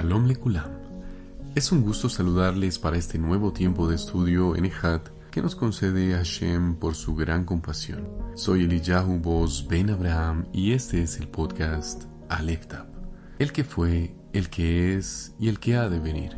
Shalom Lekulam. Es un gusto saludarles para este nuevo tiempo de estudio en Ejad que nos concede Hashem por su gran compasión. Soy Eliyahu Boz Ben Abraham y este es el podcast Aleph Tab, el que fue, el que es y el que ha de venir.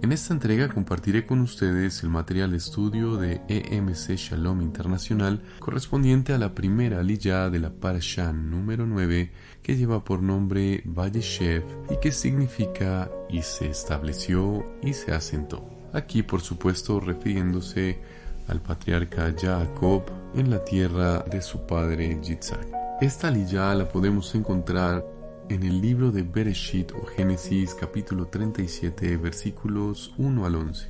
En esta entrega compartiré con ustedes el material de estudio de EMC Shalom Internacional correspondiente a la primera aliyá de la Parashá número 9 que lleva por nombre Vayeshev y que significa y se estableció y se asentó. Aquí por supuesto refiriéndose al patriarca Jacob en la tierra de su padre Yitzhak. Esta aliyá la podemos encontrar en el libro de Bereshit o Génesis capítulo 37 versículos 1 al 11.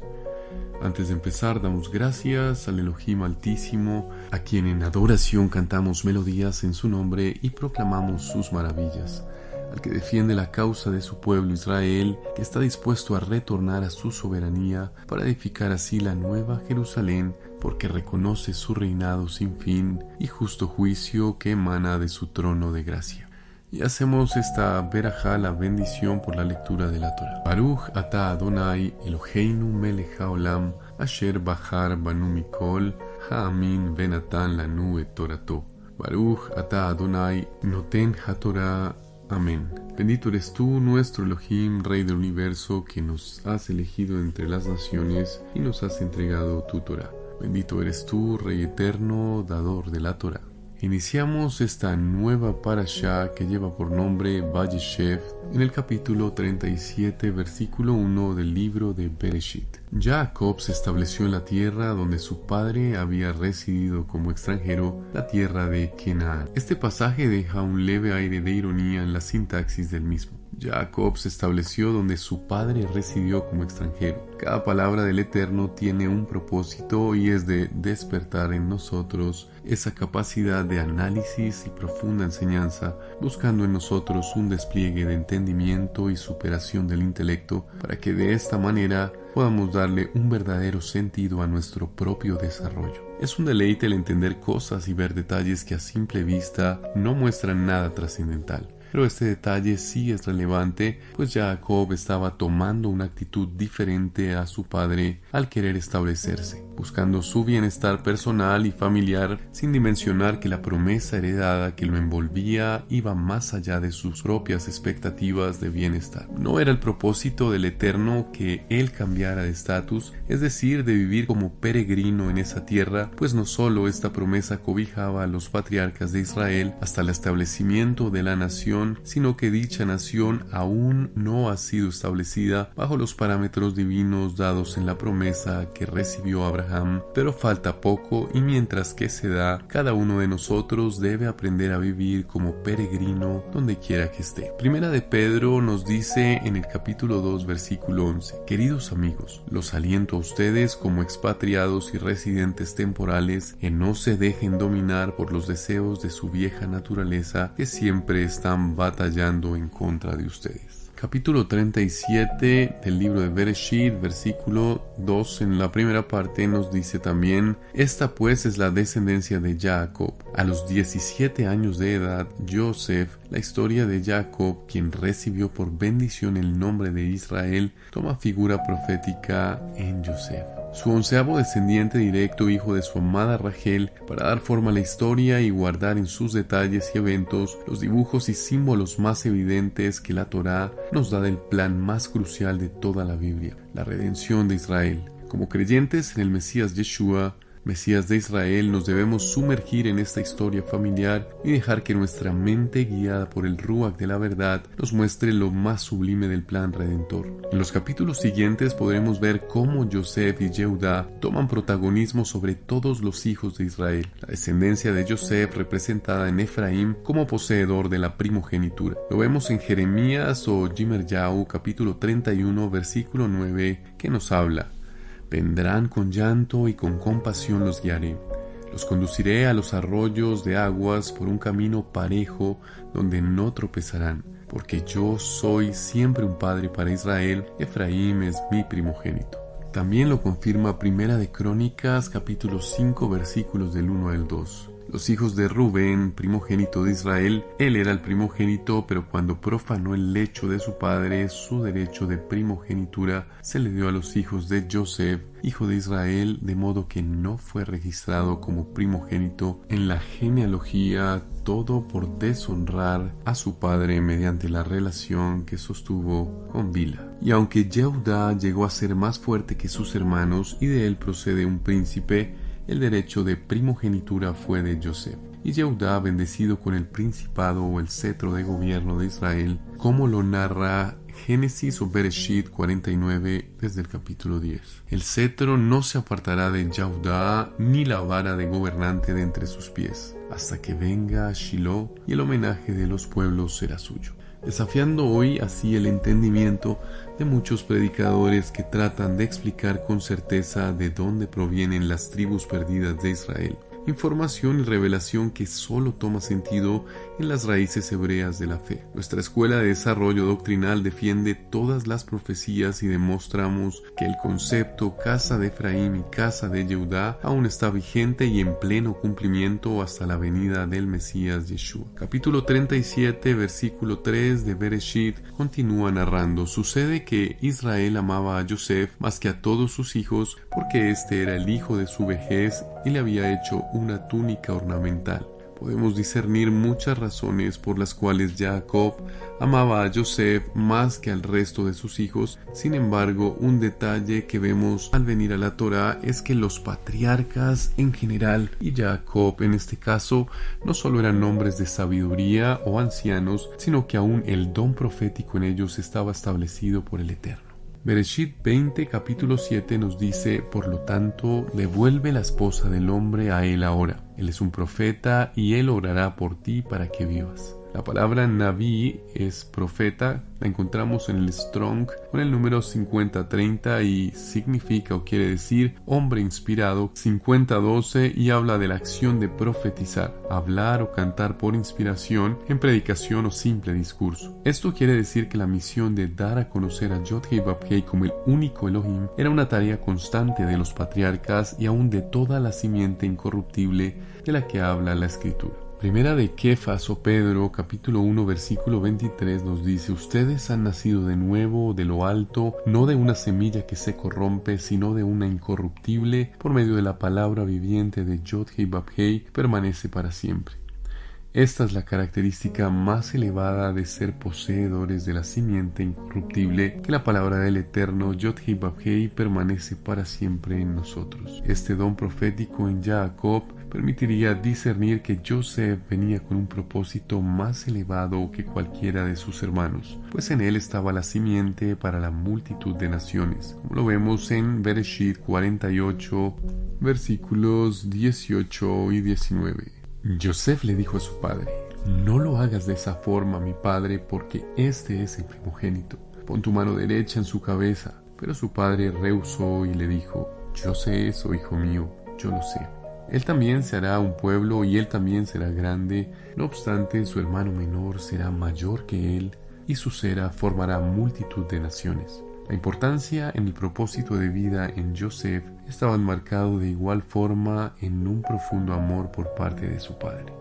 Antes de empezar damos gracias al Elohim Altísimo, a quien en adoración cantamos melodías en su nombre y proclamamos sus maravillas, al que defiende la causa de su pueblo Israel, que está dispuesto a retornar a su soberanía para edificar así la nueva Jerusalén, porque reconoce su reinado sin fin y justo juicio que emana de su trono de gracia. Y hacemos esta verajá, la bendición por la lectura de la Torah. Baruch ata Adonai Eloheinu melech haolam asher bachar banu mikol ha'amin venatan lanu et torato. Baruch ata Adonai noten haTorah. Amén. Bendito eres tú, nuestro Elohim, Rey del universo, que nos has elegido entre las naciones y nos has entregado tu Torah. Bendito eres tú, Rey eterno, dador de la Torah. Iniciamos esta nueva parashá que lleva por nombre Vayeshev en el capítulo 37 versículo 1 del libro de Bereshit. Jacob se estableció en la tierra donde su padre había residido como extranjero, la tierra de Canaán. Este pasaje deja un leve aire de ironía en la sintaxis del mismo. Jacob se estableció donde su padre residió como extranjero. Cada palabra del Eterno tiene un propósito y es de despertar en nosotros esa capacidad de análisis y profunda enseñanza, buscando en nosotros un despliegue de entendimiento y superación del intelecto para que de esta manera podamos darle un verdadero sentido a nuestro propio desarrollo. Es un deleite el entender cosas y ver detalles que a simple vista no muestran nada trascendental. Pero este detalle sí es relevante, pues Jacob estaba tomando una actitud diferente a su padre al querer establecerse, buscando su bienestar personal y familiar, sin dimensionar que la promesa heredada que lo envolvía iba más allá de sus propias expectativas de bienestar. No era el propósito del Eterno que él cambiara de estatus, es decir, de vivir como peregrino en esa tierra, pues no solo esta promesa cobijaba a los patriarcas de Israel hasta el establecimiento de la nación, sino que dicha nación aún no ha sido establecida bajo los parámetros divinos dados en la promesa que recibió Abraham, pero falta poco y mientras que se da, cada uno de nosotros debe aprender a vivir como peregrino donde quiera que esté. Primera de Pedro nos dice en el capítulo 2 versículo 11: Queridos amigos, los aliento a ustedes como expatriados y residentes temporales que no se dejen dominar por los deseos de su vieja naturaleza que siempre están batallando en contra de ustedes. Capítulo 37 del libro de Bereshit, versículo 2, en la primera parte nos dice también: Esta pues es la descendencia de Jacob. A los 17 años de edad, Joseph, la historia de Jacob, quien recibió por bendición el nombre de Israel, toma figura profética en Joseph, su 11º descendiente directo, hijo de su amada Rachel, para dar forma a la historia y guardar en sus detalles y eventos los dibujos y símbolos más evidentes que la Torá nos da del plan más crucial de toda la Biblia, la redención de Israel. Como creyentes en el Mesías Yeshua, Mesías de Israel, nos debemos sumergir en esta historia familiar y dejar que nuestra mente, guiada por el Ruach de la verdad, nos muestre lo más sublime del plan redentor. En los capítulos siguientes podremos ver cómo Joseph y Yehudá toman protagonismo sobre todos los hijos de Israel. La descendencia de Joseph representada en Efraín como poseedor de la primogenitura. Lo vemos en Jeremías o Yimeryahu capítulo 31 versículo 9 que nos habla: Vendrán con llanto y con compasión los guiaré. Los conduciré a los arroyos de aguas por un camino parejo donde no tropezarán, porque yo soy siempre un padre para Israel, Efraín es mi primogénito. También lo confirma Primera de Crónicas, capítulo 5, versículos del 1 al 2. Los hijos de Rubén, primogénito de Israel, él era el primogénito, pero cuando profanó el lecho de su padre, su derecho de primogenitura se le dio a los hijos de Joseph, hijo de Israel, de modo que no fue registrado como primogénito en la genealogía, todo por deshonrar a su padre mediante la relación que sostuvo con Bila. Y aunque Jehudá llegó a ser más fuerte que sus hermanos y de él procede un príncipe, el derecho de primogenitura fue de Joseph. Y Jehudá, bendecido con el principado o el cetro de gobierno de Israel, como lo narra Génesis o Bereshit 49 desde el capítulo 10. El cetro no se apartará de Jehudá, ni la vara de gobernante de entre sus pies, hasta que venga a Shiloh, y el homenaje de los pueblos será suyo. Desafiando hoy así el entendimiento de muchos predicadores que tratan de explicar con certeza de dónde provienen las tribus perdidas de Israel. Información y revelación que solo toma sentido en las raíces hebreas de la fe. Nuestra escuela de desarrollo doctrinal defiende todas las profecías y demostramos que el concepto casa de Efraín y casa de Jehudá aún está vigente y en pleno cumplimiento hasta la venida del Mesías Yeshua. Capítulo 37, versículo 3 de Bereshit continúa narrando: sucede que Israel amaba a Joseph más que a todos sus hijos, porque este era el hijo de su vejez y le había hecho una túnica ornamental. Podemos discernir muchas razones por las cuales Jacob amaba a Joseph más que al resto de sus hijos. Sin embargo, un detalle que vemos al venir a la Torá es que los patriarcas en general, y Jacob en este caso, no solo eran hombres de sabiduría o ancianos, sino que aún el don profético en ellos estaba establecido por el Eterno. Bereshit 20, capítulo 7 nos dice: por lo tanto, devuelve la esposa del hombre a él ahora. Él es un profeta y él orará por ti para que vivas. La palabra Naví es profeta, la encontramos en el Strong con el número 5030 y significa o quiere decir hombre inspirado. 5012 y habla de la acción de profetizar, hablar o cantar por inspiración en predicación o simple discurso. Esto quiere decir que la misión de dar a conocer a Yod-Heh-Vav-Heh como el único Elohim era una tarea constante de los patriarcas y aún de toda la simiente incorruptible de la que habla la Escritura. Primera de Kefas o Pedro, capítulo 1, versículo 23 nos dice: ustedes han nacido de nuevo de lo alto, no de una semilla que se corrompe, sino de una incorruptible, por medio de la palabra viviente de Yod-Heh-Vav-Heh, permanece para siempre. Esta es la característica más elevada de ser poseedores de la simiente incorruptible, que la palabra del Eterno Yod-Heh-Vav-Heh permanece para siempre en nosotros. Este don profético en Jacob permitiría discernir que Joseph venía con un propósito más elevado que cualquiera de sus hermanos, pues en él estaba la simiente para la multitud de naciones, como lo vemos en Bereshit 48, versículos 18 y 19. Joseph le dijo a su padre: no lo hagas de esa forma, mi padre, porque este es el primogénito. Pon tu mano derecha en su cabeza. Pero su padre rehusó y le dijo: yo sé eso, hijo mío, yo lo sé. Él también se hará un pueblo y él también será grande. No obstante, su hermano menor será mayor que él y su cera formará multitud de naciones. La importancia en el propósito de vida en Joseph estaba enmarcado de igual forma en un profundo amor por parte de su padre.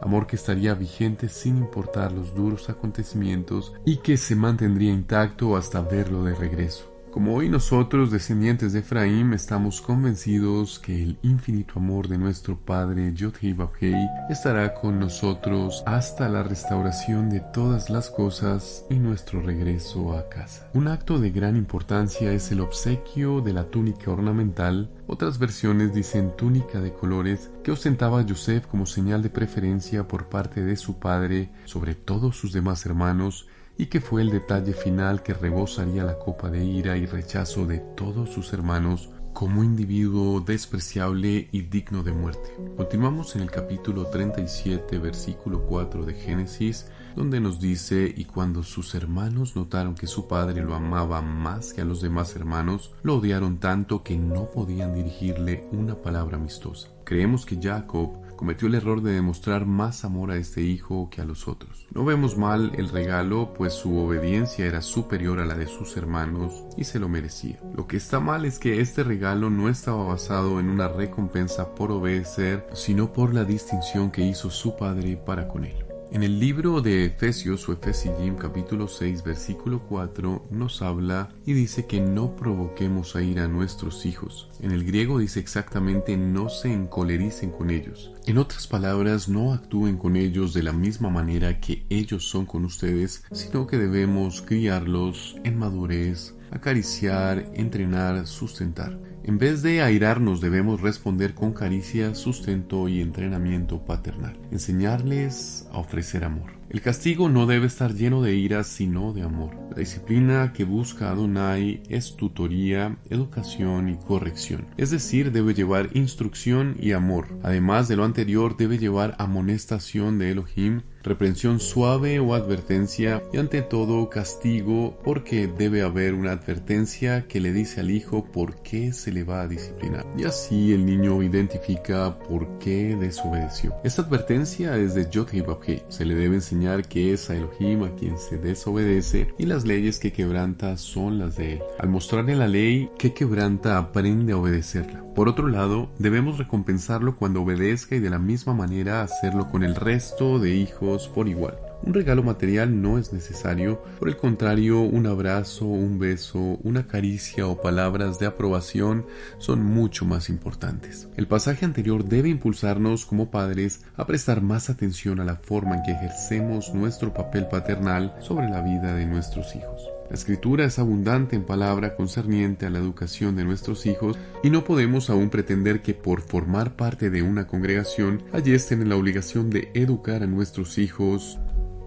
Amor que estaría vigente sin importar los duros acontecimientos y que se mantendría intacto hasta verlo de regreso. Como hoy nosotros, descendientes de Efraín, estamos convencidos que el infinito amor de nuestro Padre Yod-Heh-Vav-Heh estará con nosotros hasta la restauración de todas las cosas y nuestro regreso a casa. Un acto de gran importancia es el obsequio de la túnica ornamental. Otras versiones dicen túnica de colores, que ostentaba Joseph como señal de preferencia por parte de su padre sobre todos sus demás hermanos, y que fue el detalle final que rebosaría la copa de ira y rechazo de todos sus hermanos como individuo despreciable y digno de muerte. Continuamos en el capítulo 37, versículo 4 de Génesis, donde nos dice: y cuando sus hermanos notaron que su padre lo amaba más que a los demás hermanos, lo odiaron tanto que no podían dirigirle una palabra amistosa. Creemos que Jacob cometió el error de demostrar más amor a este hijo que a los otros. No vemos mal el regalo, pues su obediencia era superior a la de sus hermanos y se lo merecía. Lo que está mal es que este regalo no estaba basado en una recompensa por obedecer, sino por la distinción que hizo su padre para con él. En el libro de Efesios o Efesiyim capítulo 6 versículo 4 nos habla y dice que no provoquemos a ira a nuestros hijos. En el griego dice exactamente no se encolericen con ellos. En otras palabras, no actúen con ellos de la misma manera que ellos son con ustedes, sino que debemos criarlos en madurez, acariciar, entrenar, sustentar. En vez de airarnos, debemos responder con caricia, sustento y entrenamiento paternal. Enseñarles a ofrecer amor. El castigo no debe estar lleno de ira, sino de amor. La disciplina que busca Adonai es tutoría, educación y corrección. Es decir, debe llevar instrucción y amor. Además de lo anterior, debe llevar amonestación de Elohim, reprensión suave o advertencia y ante todo castigo, porque debe haber una advertencia que le dice al hijo por qué se le va a disciplinar. Y así el niño identifica por qué desobedeció. Esta advertencia es de Yod Hei Vav Hei. Se le debe enseñar que es a Elohim a quien se desobedece y las leyes que quebranta son las de él. Al mostrarle la ley que quebranta, aprende a obedecerla. Por otro lado, debemos recompensarlo cuando obedezca y de la misma manera hacerlo con el resto de hijos por igual. Un regalo material no es necesario, por el contrario, un abrazo, un beso, una caricia o palabras de aprobación son mucho más importantes. El pasaje anterior debe impulsarnos como padres a prestar más atención a la forma en que ejercemos nuestro papel paternal sobre la vida de nuestros hijos. La Escritura es abundante en palabra concerniente a la educación de nuestros hijos y no podemos aún pretender que por formar parte de una congregación allí estén en la obligación de educar a nuestros hijos.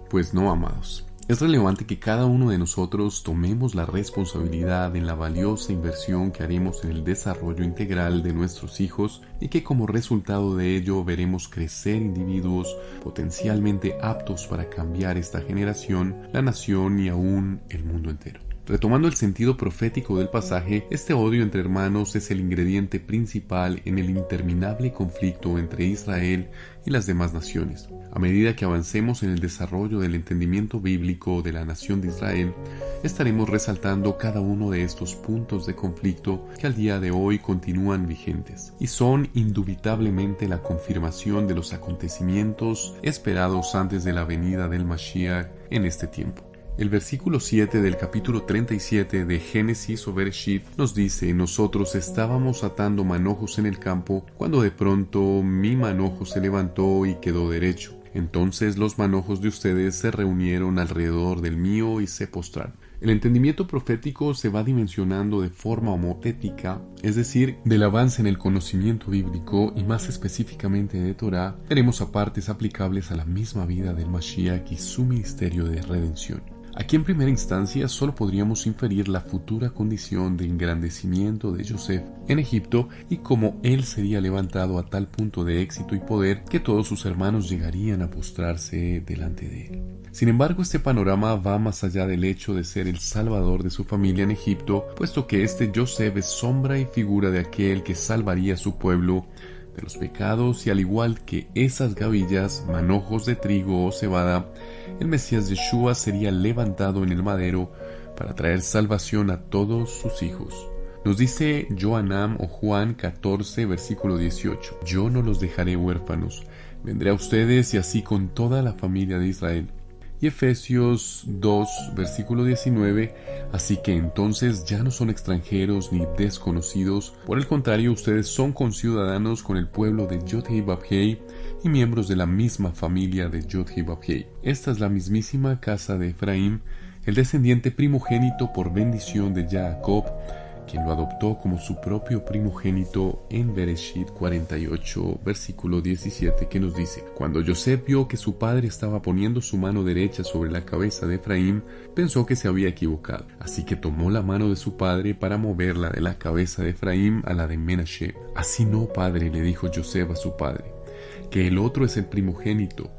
Pues no, amados. Es relevante que cada uno de nosotros tomemos la responsabilidad en la valiosa inversión que haremos en el desarrollo integral de nuestros hijos y que como resultado de ello veremos crecer individuos potencialmente aptos para cambiar esta generación, la nación y aún el mundo entero. Retomando el sentido profético del pasaje, este odio entre hermanos es el ingrediente principal en el interminable conflicto entre Israel y las demás naciones. A medida que avancemos en el desarrollo del entendimiento bíblico de la nación de Israel, estaremos resaltando cada uno de estos puntos de conflicto que al día de hoy continúan vigentes y son indubitablemente la confirmación de los acontecimientos esperados antes de la venida del Mashiach en este tiempo. El versículo 7 del capítulo 37 de Génesis o Bereshit nos dice: nosotros estábamos atando manojos en el campo, cuando de pronto mi manojo se levantó y quedó derecho. Entonces los manojos de ustedes se reunieron alrededor del mío y se postraron. El entendimiento profético se va dimensionando de forma homotética, es decir, del avance en el conocimiento bíblico y más específicamente de Torah, veremos apartes aplicables a la misma vida del Mashiach y su ministerio de redención. Aquí en primera instancia solo podríamos inferir la futura condición de engrandecimiento de Yosef en Egipto y cómo él sería levantado a tal punto de éxito y poder que todos sus hermanos llegarían a postrarse delante de él. Sin embargo, este panorama va más allá del hecho de ser el salvador de su familia en Egipto, puesto que este Yosef es sombra y figura de aquel que salvaría a su pueblo de los pecados y al igual que esas gavillas, manojos de trigo o cebada, el Mesías Yeshua sería levantado en el madero para traer salvación a todos sus hijos. Nos dice Johanam o Juan 14 versículo 18: yo no los dejaré huérfanos, vendré a ustedes y así con toda la familia de Israel. Y Efesios 2 versículo 19: así que entonces ya no son extranjeros ni desconocidos, por el contrario ustedes son conciudadanos con el pueblo de Yod Hei Vav Hei y miembros de la misma familia de Yod Hei Vav Hei. Esta es la mismísima casa de Efraín, el descendiente primogénito por bendición de Jacob, quien lo adoptó como su propio primogénito en Bereshit 48, versículo 17, que nos dice: cuando Yosef vio que su padre estaba poniendo su mano derecha sobre la cabeza de Efraín, pensó que se había equivocado, así que tomó la mano de su padre para moverla de la cabeza de Efraín a la de Menashe. Así no, padre, le dijo Yosef a su padre, que el otro es el primogénito,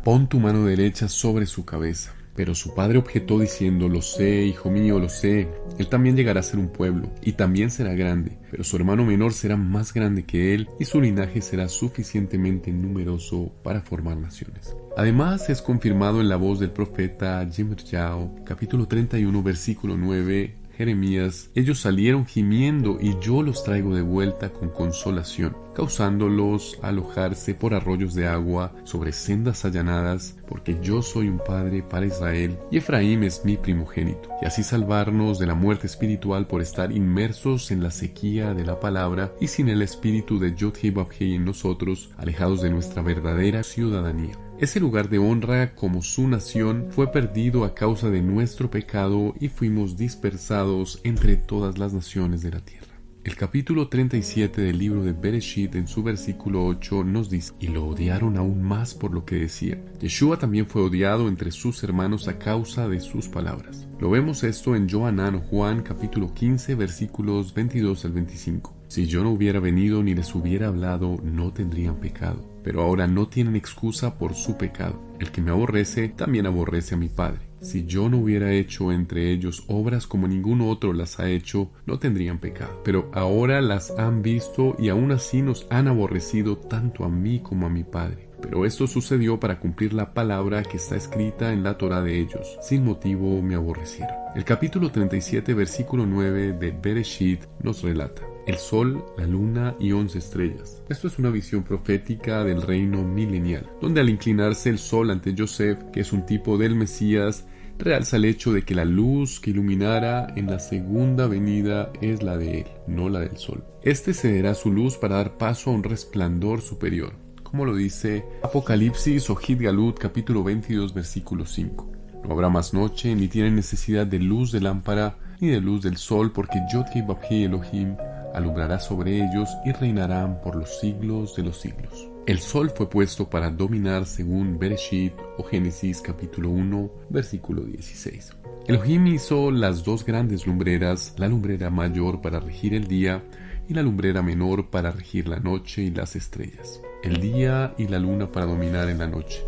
pon tu mano derecha sobre su cabeza. Pero su padre objetó diciendo: lo sé, hijo mío, lo sé. Él también llegará a ser un pueblo, y también será grande, pero su hermano menor será más grande que él, y su linaje será suficientemente numeroso para formar naciones. Además, es confirmado en la voz del profeta Yirmiyahu, capítulo 31, versículo 9, Jeremías: ellos salieron gimiendo y yo los traigo de vuelta con consolación, causándolos alojarse por arroyos de agua sobre sendas allanadas, porque yo soy un padre para Israel y Efraín es mi primogénito, y así salvarnos de la muerte espiritual por estar inmersos en la sequía de la palabra y sin el espíritu de Yod-Heh-Vav-Heh en nosotros, alejados de nuestra verdadera ciudadanía. Ese lugar de honra como su nación fue perdido a causa de nuestro pecado y fuimos dispersados entre todas las naciones de la tierra. El capítulo 37 del libro de Bereshit en su versículo 8 nos dice: y lo odiaron aún más por lo que decía. Yeshua también fue odiado entre sus hermanos a causa de sus palabras. Lo vemos esto en Johanán o Juan capítulo 15 versículos 22 al 25. Si yo no hubiera venido ni les hubiera hablado, no tendrían pecado. Pero ahora no tienen excusa por su pecado. El que me aborrece, también aborrece a mi Padre. Si yo no hubiera hecho entre ellos obras como ningún otro las ha hecho, no tendrían pecado. Pero ahora las han visto y aún así nos han aborrecido tanto a mí como a mi Padre. Pero esto sucedió para cumplir la palabra que está escrita en la Torá de ellos. Sin motivo me aborrecieron. El capítulo 37, versículo 9 de Bereshit nos relata: el sol, la luna y 11 estrellas. Esto es una visión profética del reino milenial, donde al inclinarse el sol ante Yosef, que es un tipo del Mesías, realza el hecho de que la luz que iluminará en la segunda venida es la de él, no la del sol. Este cederá su luz para dar paso a un resplandor superior, como lo dice Apocalipsis o Hid Galut capítulo 22 versículo 5. No habrá más noche, ni tienen necesidad de luz de lámpara, ni de luz del sol, porque Yod-Heh-Vav-Heh Elohim alumbrará sobre ellos y reinarán por los siglos de los siglos. El sol fue puesto para dominar según Bereshit o Génesis capítulo 1 versículo 16. Elohim hizo las dos grandes lumbreras, la lumbrera mayor para regir el día y la lumbrera menor para regir la noche y las estrellas. El día y la luna para dominar en la noche.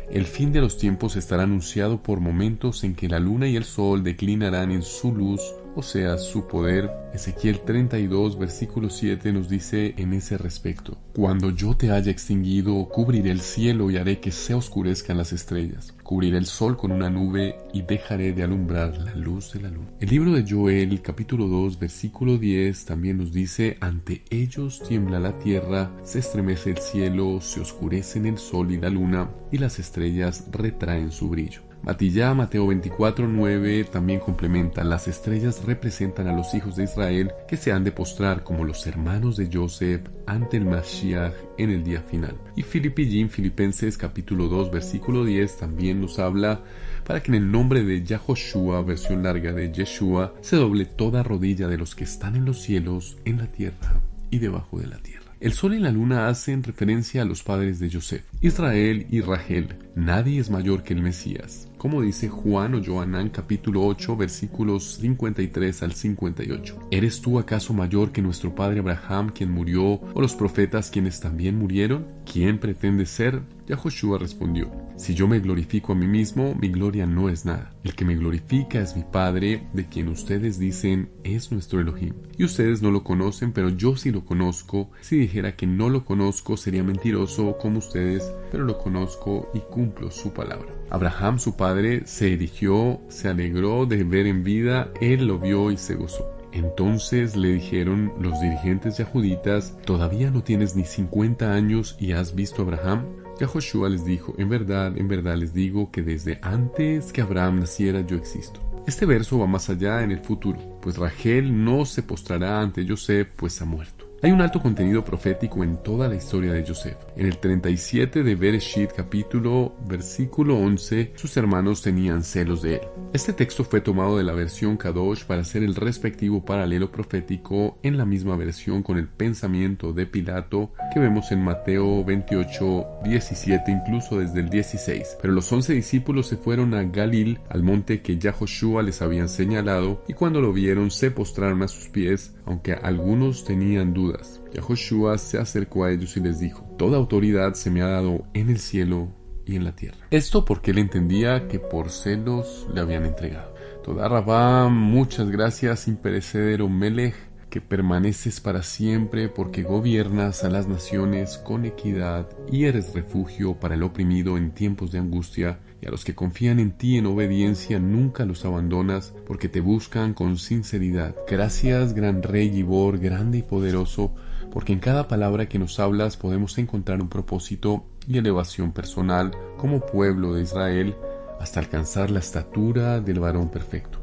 El fin de los tiempos estará anunciado por momentos en que la luna y el sol declinarán en su luz, o sea, su poder. Ezequiel 32, versículo 7 nos dice en ese respecto: cuando yo te haya extinguido, cubriré el cielo y haré que se oscurezcan las estrellas. Cubriré el sol con una nube y dejaré de alumbrar la luz de la luna. El libro de Joel, capítulo 2, versículo 10 también nos dice: ante ellos tiembla la tierra, se estremece el cielo, se oscurecen el sol y la luna, y las estrellas retraen su brillo. Matillá, Mateo 24:9 también complementa: las estrellas representan a los hijos de Israel que se han de postrar como los hermanos de Joseph ante el Mashiach en el día final. Y Filipenses capítulo 2 versículo 10 también nos habla para que en el nombre de Yahoshua, versión larga de Yeshua, se doble toda rodilla de los que están en los cielos, en la tierra y debajo de la tierra. El sol y la luna hacen referencia a los padres de Yosef, Israel y Rachel. Nadie es mayor que el Mesías, como dice Juan o Johanán capítulo 8 versículos 53 al 58. ¿Eres tú acaso mayor que nuestro padre Abraham, quien murió, o los profetas quienes también murieron? ¿Quién pretende ser? Yahoshua respondió: si yo me glorifico a mí mismo, mi gloria no es nada. El que me glorifica es mi Padre, de quien ustedes dicen es nuestro Elohim. Y ustedes no lo conocen, pero yo sí lo conozco. Si dijera que no lo conozco, sería mentiroso como ustedes, pero lo conozco y cumplo su palabra. Abraham, su padre, se erigió, se alegró de ver en vida, él lo vio y se gozó. Entonces le dijeron los dirigentes yahuditas: ¿todavía no tienes ni 50 años y has visto a Abraham? Yahoshua les dijo: en verdad les digo que desde antes que Abraham naciera yo existo. Este verso va más allá en el futuro, pues Rachel no se postrará ante Yosef, pues ha muerto. Hay un alto contenido profético en toda la historia de Yosef. En el 37 de Bereshit capítulo versículo 11, sus hermanos tenían celos de él. Este texto fue tomado de la versión Kadosh para hacer el respectivo paralelo profético en la misma versión con el pensamiento de Pilato que vemos en Mateo 28, 17, incluso desde el 16. Pero los 11 discípulos se fueron a Galil, al monte que Yahoshua les habían señalado, y cuando lo vieron se postraron a sus pies, aunque algunos tenían dudas. Yahoshua se acercó a ellos y les dijo: toda autoridad se me ha dado en el cielo y en la tierra. Esto porque él entendía que por celos le habían entregado. Toda Rabá, muchas gracias, imperecedero Melech, que permaneces para siempre porque gobiernas a las naciones con equidad y eres refugio para el oprimido en tiempos de angustia, y a los que confían en ti en obediencia nunca los abandonas porque te buscan con sinceridad. Gracias, gran Rey Gibor, grande y poderoso, porque en cada palabra que nos hablas podemos encontrar un propósito y elevación personal como pueblo de Israel hasta alcanzar la estatura del varón perfecto.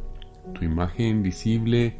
Tu imagen visible,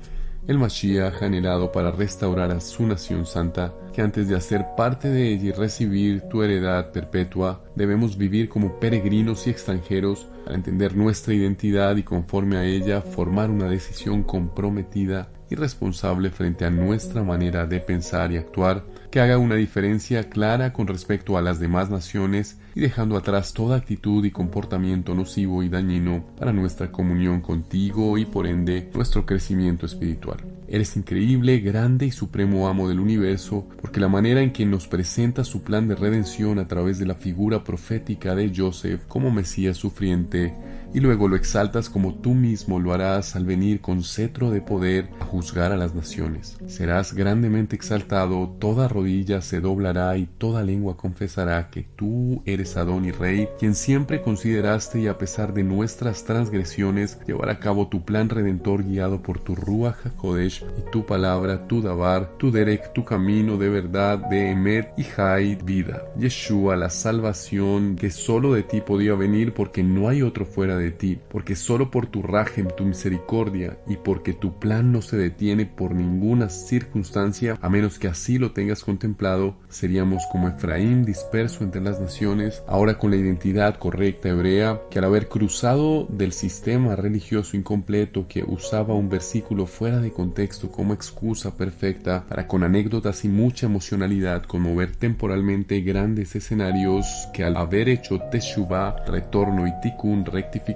el Mashiach anhelado para restaurar a su nación santa, que antes de hacer parte de ella y recibir tu heredad perpetua, debemos vivir como peregrinos y extranjeros para entender nuestra identidad y conforme a ella formar una decisión comprometida y responsable frente a nuestra manera de pensar y actuar, que haga una diferencia clara con respecto a las demás naciones y dejando atrás toda actitud y comportamiento nocivo y dañino para nuestra comunión contigo y por ende nuestro crecimiento espiritual. Eres increíble, grande y supremo amo del universo, porque la manera en que nos presenta su plan de redención a través de la figura profética de Joseph como Mesías sufriente, y luego lo exaltas como tú mismo lo harás al venir con cetro de poder a juzgar a las naciones. Serás grandemente exaltado, toda rodilla se doblará y toda lengua confesará que tú eres Adón y Rey, quien siempre consideraste y a pesar de nuestras transgresiones llevar a cabo tu plan redentor guiado por tu Ruach HaKodesh y tu palabra, tu Dabar, tu Derek, tu camino de verdad, de Emet y Hay, vida. Yeshua, la salvación que solo de ti podía venir porque no hay otro fuera de ti, porque solo por tu Rajem, tu misericordia, y porque tu plan no se detiene por ninguna circunstancia, a menos que así lo tengas contemplado, seríamos como Efraín disperso entre las naciones, ahora con la identidad correcta hebrea, que al haber cruzado del sistema religioso incompleto que usaba un versículo fuera de contexto como excusa perfecta para con anécdotas y mucha emocionalidad conmover temporalmente grandes escenarios, que al haber hecho Teshuvah, retorno y Tikkun, rectificación,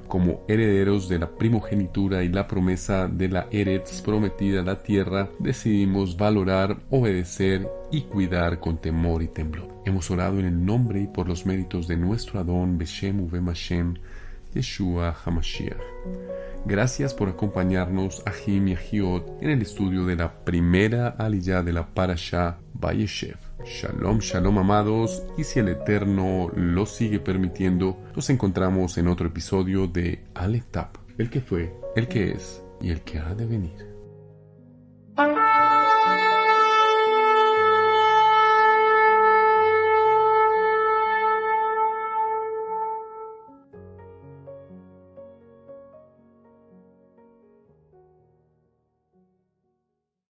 como herederos de la primogenitura y la promesa de la Eretz prometida a la tierra, decidimos valorar, obedecer y cuidar con temor y temblor. Hemos orado en el nombre y por los méritos de nuestro Adón Beshem Uvem Hashem, Yeshua HaMashiach. Gracias por acompañarnos, Ahim y Ahiot, en el estudio de la primera aliyá de la Parashá Vayeshev. Shalom, shalom amados, y si el Eterno lo sigue permitiendo, nos encontramos en otro episodio de Aleph Tap, el que fue, el que es y el que ha de venir.